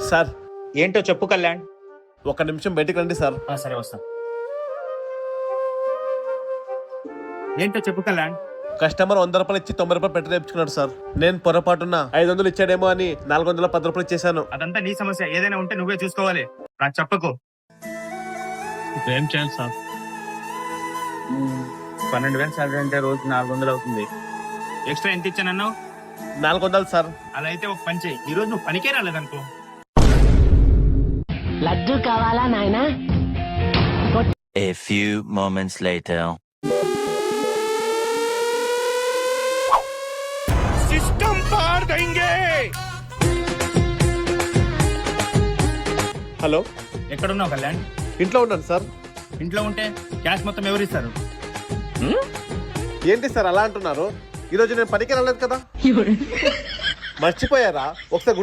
Sir ఏంటో చెప్పు కళ్యాణ్. ఒక నిమిషం బయటికి రండి సార్. సరే వస్తా. ఏంటో చెప్పు కళ్యాణ్. కస్టమర్ 100 రూపాయలు ఇచ్చి 90 రూపాయలు పెట్టి తెచ్చుకున్నాడు సార్. నేను పొరపాటున 500 ఇచ్చాడేమో అని 410 రూపాయలు ఇచ్చేసాను. అదంతా నీ సమస్య. ఏదైనా ఉంటే నువ్వే చూసుకోవాలి, నాకు చెప్పకు. ఏం చేయాలి సార్? 12,000 సాలరీ అంటే రోజు 400 అవుతుంది. ఎక్స్ట్రా ఎంత ఇచ్చానన్నావు? 400 సార్. అలా అయితే ఒక పని చేయి, ఈ రోజు నువ్వు పనికే రాలేదనుకో. లడ్డు కావాలా నాయనా? A few moments later. System పార్ దేంగే. హలో, ఎక్కడున్నావు కళ్యాణ్? ఇంట్లో ఉన్నాను సార్. ఇంట్లో ఉంటే క్యాష్ మొత్తం ఎవరిస్తారు? ఏంటి సార్ అలా అంటున్నారు? ఈరోజు నేను పనికి రాలేదు కదా. మర్చిపోయారా? ఒకసారి